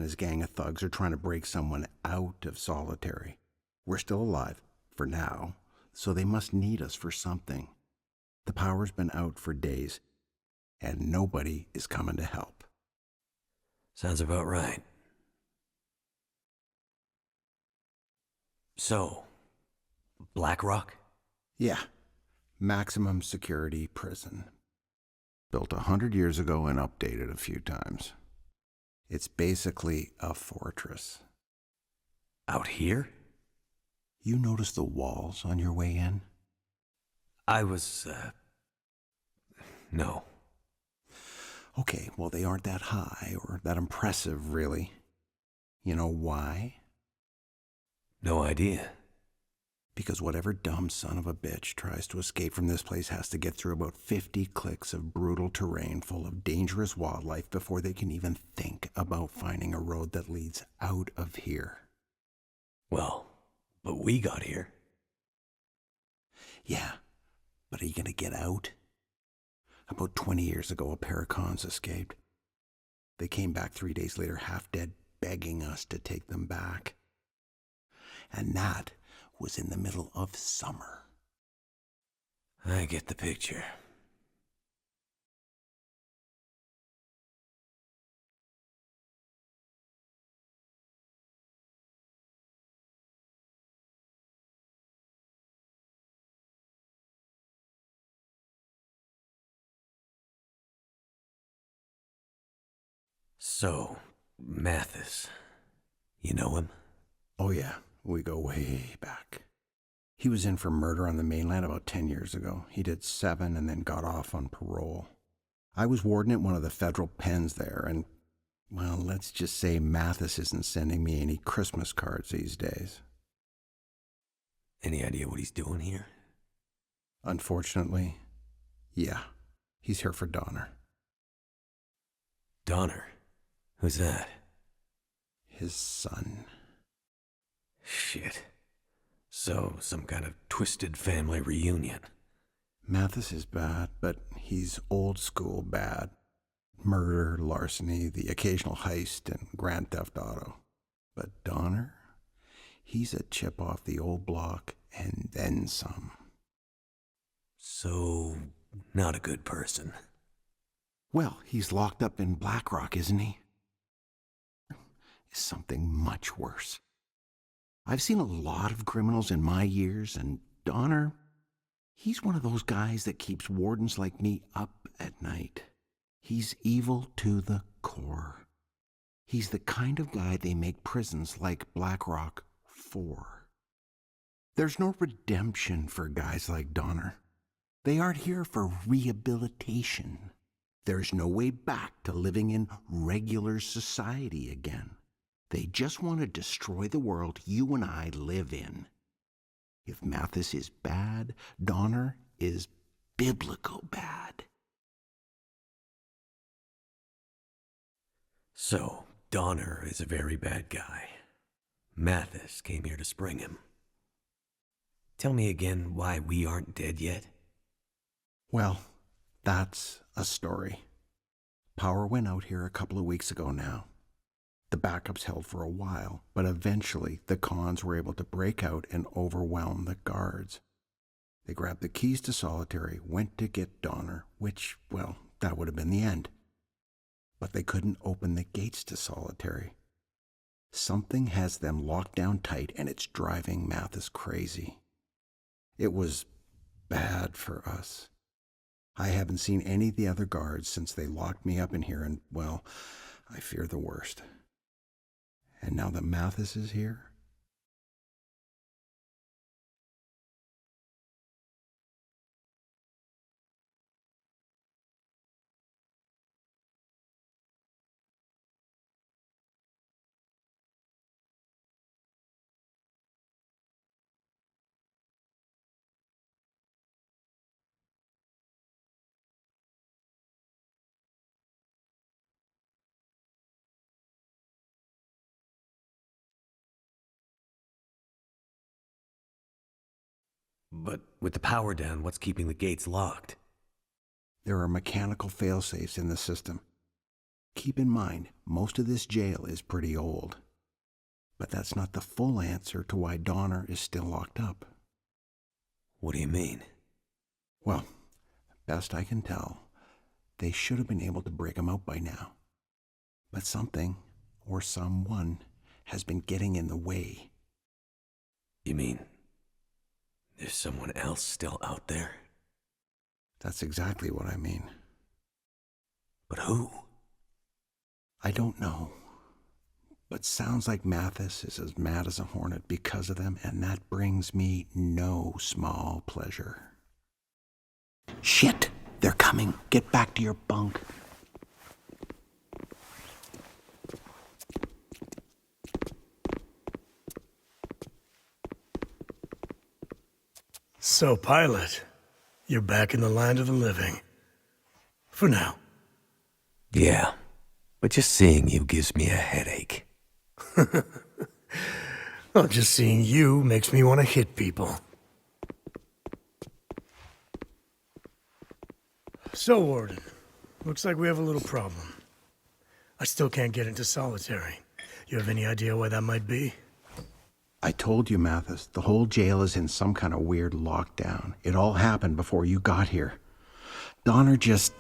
his gang of thugs are trying to break someone out of solitary. We're still alive, for now, so they must need us for something. The power's been out for days, and nobody is coming to help. Sounds about right. So, Blackrock? Yeah, maximum security prison. Built 100 years ago and updated a few times. It's basically a fortress. Out here? You noticed the walls on your way in? I was, no. Okay, well, they aren't that high or that impressive, really. You know why? No idea. Because whatever dumb son of a bitch tries to escape from this place has to get through about 50 clicks of brutal terrain full of dangerous wildlife before they can even think about finding a road that leads out of here. Well, but we got here. Yeah, but are you gonna get out? About 20 years ago, a pair of cons escaped. They came back 3 days later, half dead, begging us to take them back. And that was in the middle of summer. I get the picture. So, Mathis. You know him? Oh yeah, we go way back. He was in for murder on the mainland about 10 years ago. He did 7 and then got off on parole. I was warden at one of the federal pens there, and, well, let's just say Mathis isn't sending me any Christmas cards these days. Any idea what he's doing here? Unfortunately, yeah. He's here for Donner. Donner? Who's that? His son. Shit. So, some kind of twisted family reunion. Mathis is bad, but he's old school bad. Murder, larceny, the occasional heist, and grand theft auto. But Donner? He's a chip off the old block, and then some. So, not a good person. Well, he's locked up in Blackrock, isn't he? Something much worse. I've seen a lot of criminals in my years, and Donner, he's one of those guys that keeps wardens like me up at night. He's evil to the core. He's the kind of guy they make prisons like Blackrock for. There's no redemption for guys like Donner. They aren't here for rehabilitation. There's no way back to living in regular society again. They just want to destroy the world you and I live in. If Mathis is bad, Donner is biblical bad. So, Donner is a very bad guy. Mathis came here to spring him. Tell me again why we aren't dead yet? Well, that's a story. Power went out here a couple of weeks ago now. The backups held for a while, but eventually the cons were able to break out and overwhelm the guards. They grabbed the keys to solitary, went to get Donner, which, well, that would have been the end. But they couldn't open the gates to solitary. Something has them locked down tight, and it's driving Mathis crazy. It was bad for us. I haven't seen any of the other guards since they locked me up in here, and, well, I fear the worst. And now that Mathis is here? But with the power down, what's keeping the gates locked? There are mechanical failsafes in the system. Keep in mind, most of this jail is pretty old. But that's not the full answer to why Donner is still locked up. What do you mean? Well, best I can tell, they should have been able to break him out by now. But something, or someone, has been getting in the way. You mean there's someone else still out there? That's exactly what I mean. But who? I don't know. But sounds like Mathis is as mad as a hornet because of them, and that brings me no small pleasure. Shit! They're coming. Get back to your bunk. So, pilot, you're back in the land of the living. For now. Yeah, but just seeing you gives me a headache. Well, just seeing you makes me want to hit people. So, Warden, looks like we have a little problem. I still can't get into solitary. You have any idea why that might be? I told you, Mathis, the whole jail is in some kind of weird lockdown. It all happened before you got here. Donner just...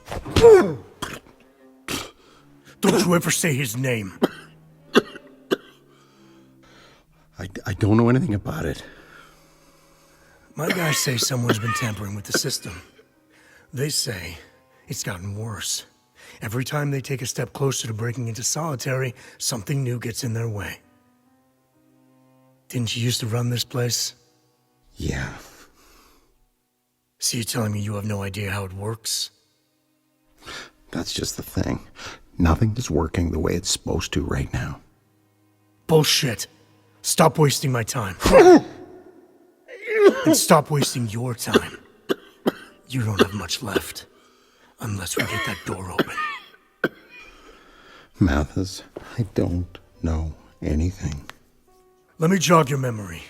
Don't you ever say his name. I don't know anything about it. My guys say someone's been tampering with the system. They say it's gotten worse. Every time they take a step closer to breaking into solitary, something new gets in their way. Didn't you used to run this place? Yeah. So you're telling me you have no idea how it works? That's just the thing. Nothing is working the way it's supposed to right now. Bullshit. Stop wasting my time. And stop wasting your time. You don't have much left. Unless we get that door open. Mathis, I don't know anything. Let me jog your memory.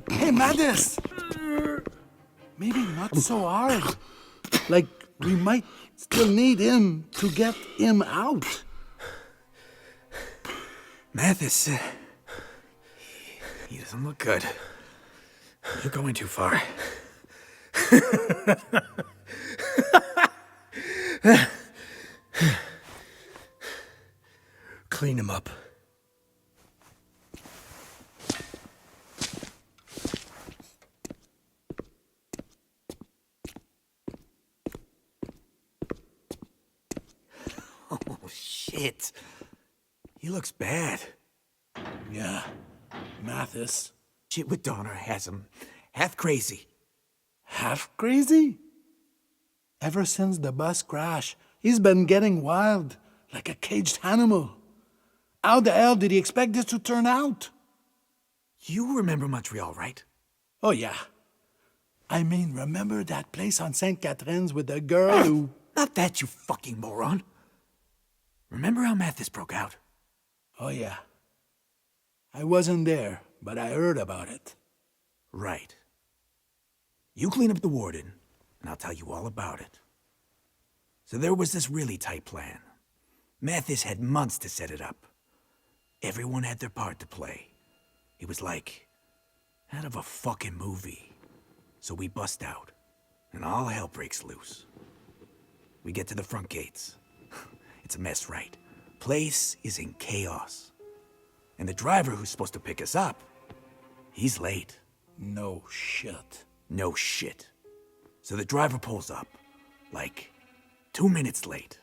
Hey, Mathis! Maybe not so hard. Like, we might still need him to get him out. Mathis, he doesn't look good. You're going too far. Clean him up. Oh, shit. He looks bad. Yeah, Mathis. Shit with Donner has him half crazy. Half crazy? Ever since the bus crash, he's been getting wild, like a caged animal. How the hell did he expect this to turn out? You remember Montreal, right? Oh, yeah. I mean, remember that place on St. Catherine's with the girl who... Not that, you fucking moron. Remember how Mathis broke out? Oh, yeah. I wasn't there, but I heard about it. Right. You clean up the warden, and I'll tell you all about it. So there was this really tight plan. Mathis had months to set it up. Everyone had their part to play. It was like out of a fucking movie. So we bust out, and all hell breaks loose. We get to the front gates. It's a mess, right? Place is in chaos. And the driver who's supposed to pick us up, he's late. No shit. No shit. So the driver pulls up, like 2 minutes late.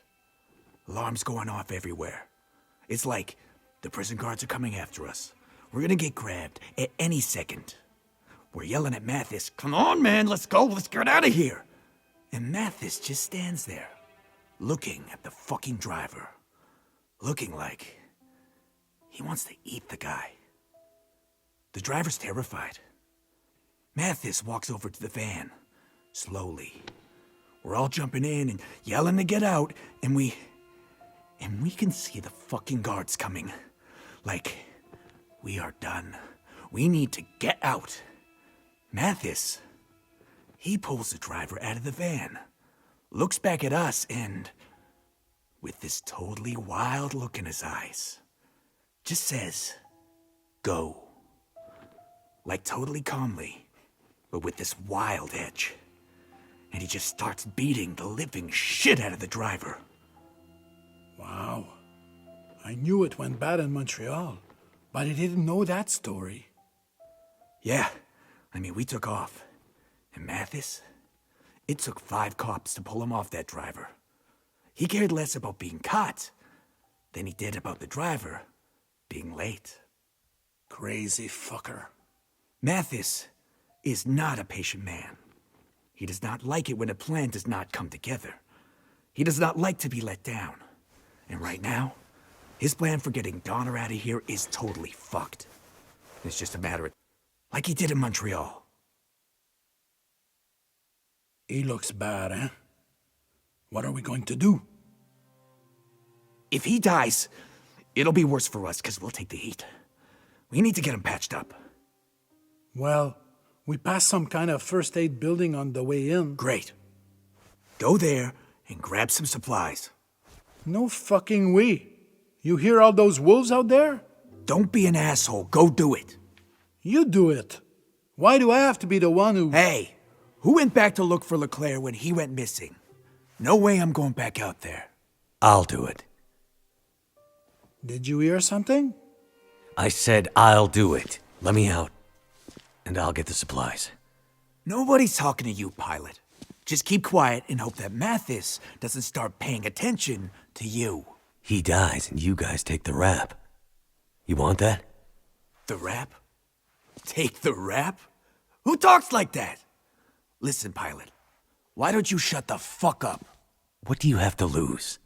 Alarms going off everywhere. It's like the prison guards are coming after us. We're gonna get grabbed at any second. We're yelling at Mathis, "Come on, man, let's go, let's get out of here." And Mathis just stands there, looking at the fucking driver. Looking like he wants to eat the guy. The driver's terrified. Mathis walks over to the van, slowly. We're all jumping in and yelling to get out, and we can see the fucking guards coming. Like, We are done. We need to get out. Mathis, he pulls the driver out of the van, looks back at us, and with this totally wild look in his eyes, just says, "Go." Like totally calmly, but with this wild edge. And he just starts beating the living shit out of the driver. Wow. I knew it went bad in Montreal, but I didn't know that story. Yeah, I mean, we took off. And Mathis, it took 5 cops to pull him off that driver. He cared less about being caught than he did about the driver being late. Crazy fucker. Mathis is not a patient man. He does not like it when a plan does not come together. He does not like to be let down. And right now, his plan for getting Donner out of here is totally fucked. It's just a matter of, like he did in Montreal. He looks bad, eh? What are we going to do? If he dies, it'll be worse for us because we'll take the heat. We need to get him patched up. Well, we passed some kind of first aid building on the way in. Great. Go there and grab some supplies. No fucking way. You hear all those wolves out there? Don't be an asshole. Go do it. You do it. Why do I have to be the one who... Hey, who went back to look for Leclerc when he went missing? No way I'm going back out there. I'll do it. Did you hear something? I said I'll do it. Let me out. And I'll get the supplies. Nobody's talking to you, pilot. Just keep quiet and hope that Mathis doesn't start paying attention to you. He dies and you guys take the rap. You want that? The rap? Take the rap? Who talks like that? Listen, pilot. Why don't you shut the fuck up? What do you have to lose?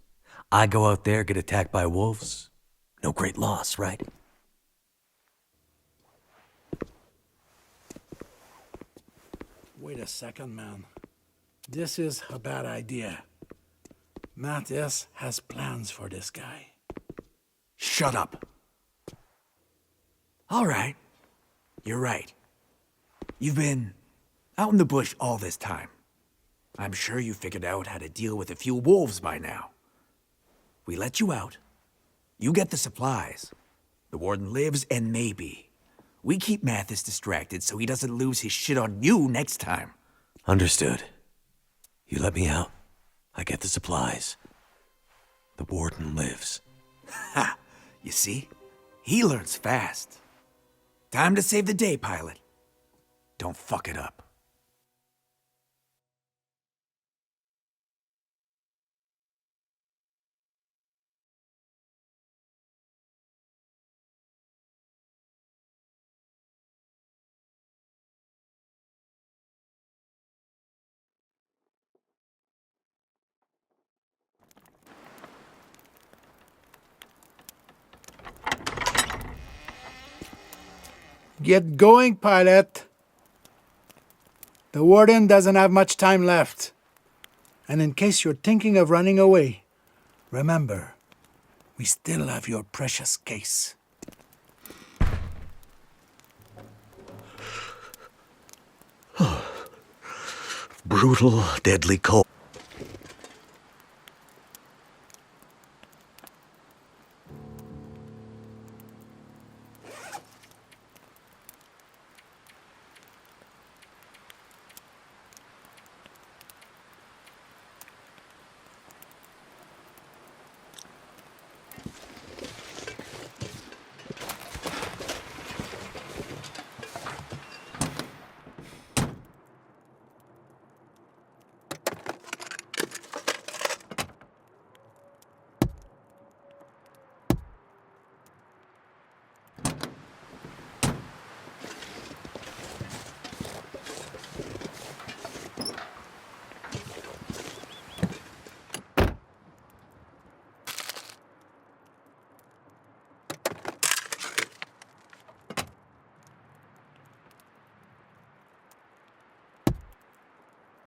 I go out there, get attacked by wolves? No great loss, right? Wait a second, man. This is a bad idea. Matthias has plans for this guy. Shut up. All right. You're right. You've been out in the bush all this time. I'm sure you figured out how to deal with a few wolves by now. We let you out. You get the supplies. The warden lives, and maybe we keep Mathis distracted so he doesn't lose his shit on you next time. Understood. You let me out. I get the supplies. The warden lives. Ha! You see? He learns fast. Time to save the day, pilot. Don't fuck it up. Get going, pilot. The warden doesn't have much time left. And in case you're thinking of running away, remember, we still have your precious case. Brutal, deadly cold.